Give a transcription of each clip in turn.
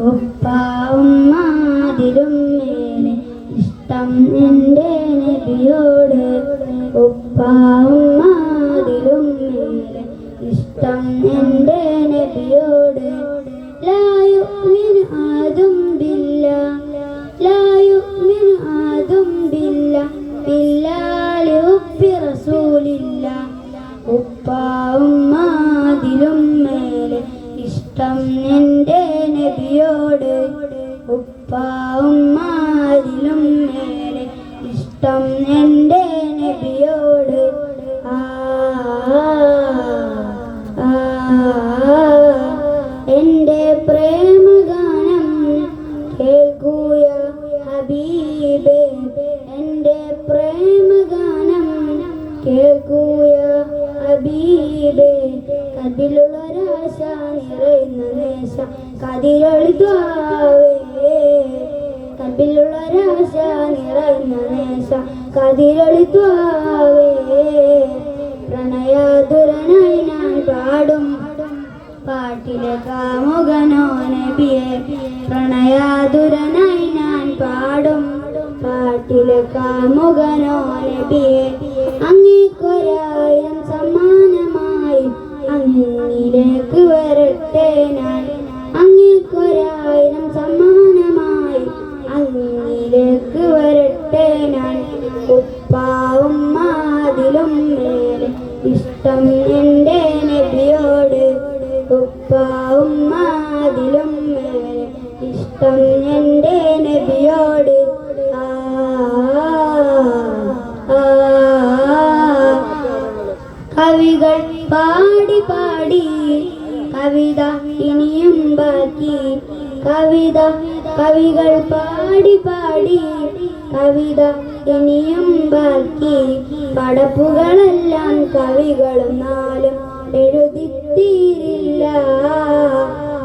ഉപ്പ ഉമ്മ അതിലും മേലെ ഇഷ്ടം എൻ്റെ നബിയോട്. ഉപ്പ ഉമ്മ അതിലും മേലെ ഇഷ്ടം എൻ്റെ നബിയോട്. ലാ യുഅ്മിനു ആദും ബില്ലാഹ് ലാ യുഅ്മിനു ആദും ബില്ലാഹ് ബില്ലാഹി ഹുബ്ബി റസൂലില്ലാഹ്. ഉപ്പ ഉമ്മ അതിലും മേലെ ഇഷ്ടം എൻ്റെ നബിയോട്. ഉപ്പ ഉമ്മ അതിലും മേലെ ഇഷ്ടം എൻ്റെ നബിയോട്. എൻ്റെ പ്രേമഗാനം കേൾക്കൂയ ഹബീബേ. എൻ്റെ പ്രേമഗാനം കേൾക്കൂയ ഹബീബേ. കതിലുള്ളൊരാശ നിറയുന്ന നേശ കതിരൊളിത്വാവേ. കൽബിലുള്ളൊരാശ നിറയുന്ന നേശ കതിരൊളിത്വാവേ. പ്രണയാതുരനായി ഞാൻ പാടും പാട്ടിലെ കാമുകനോ നബിയെ. പ്രണയാതുരനായി ഞാൻ പാടും പാട്ടിലെ കാമുകനോ നബിയെ. അങ്ങേക്കൊരായിരം സമ്മാനമായി അങ്ങിലേക്ക് വരട്ടെ ഞാൻ. അങ്ങേക്കൊരായിരം സമ്മാനമായി അങ്ങിലേക്ക് വരട്ടെ ഞാൻ. ഉപ്പ ഉമ്മ അതിലും മേലെ ഇഷ്ടം എൻ്റെ നബിയോട്. ഉപ്പ ഉമ്മ അതിലും മേലെ ഇഷ്ടം എൻ്റെ നബിയോട്. കവികൾ പാടി പാടി കവിത ഇനിയും ബാക്കി. കവികൾ പാടി പാടി കവിത ഇനിയും ബാക്കി. പടപ്പുകളെല്ലാം കവികളും നാലും എഴുതിത്തീരില്ല.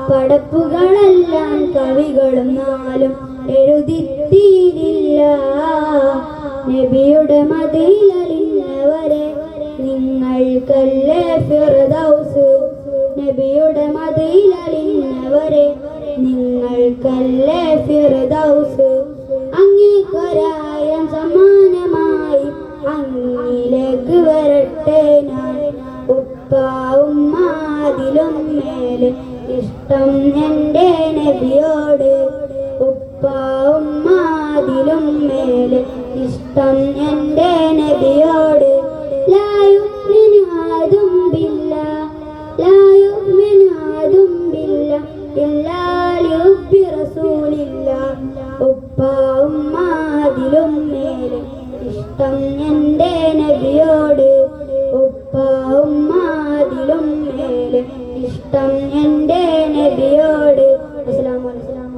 പടപ്പുകളെല്ലാം കവികളും നാലും എഴുതിത്തീരില്ല. നബിയുടെ മദീനയിലലിഞ്ഞവരെ നിങ്ങൾക്കല്ലേ ഫിർദൗസ്. നബിയുടെ മദീനയിലലിഞ്ഞവരെ നിങ്ങൾക്കല്ലേ ഫിർദൗസ്. അങ്ങേക്കൊരായിരം സമ്മാനമായി അങ്ങിലേക്ക് വരട്ടെ ഞാൻ. ഉപ്പ ഉമ്മ അതിലും മേലെ ഇഷ്ടം എൻ്റെ നബിയോട്. ഉപ്പ ഉമ്മ അതിലും മേലെ ഇഷ്ടം എൻ്റെ നബിയോട്. ലാ യുഅ്മിനു ആദും ബില്ലാഹ് ലാ യുഅ്മിനു ആദും ബില്ലാഹ് ഇല്ലാഹി ഹുബ്ബി റസൂലില്ലാഹ്. ഉപ്പ ഉമ്മ അതിലും മേലെ ഇഷ്ടം എൻ്റെ നബിയോട്. ഉപ്പ ഉമ്മ അതിലും മേലെ ഇഷ്ടം എൻ്റെ നബിയോട്. അസ്സലാമു അലൈക്കും.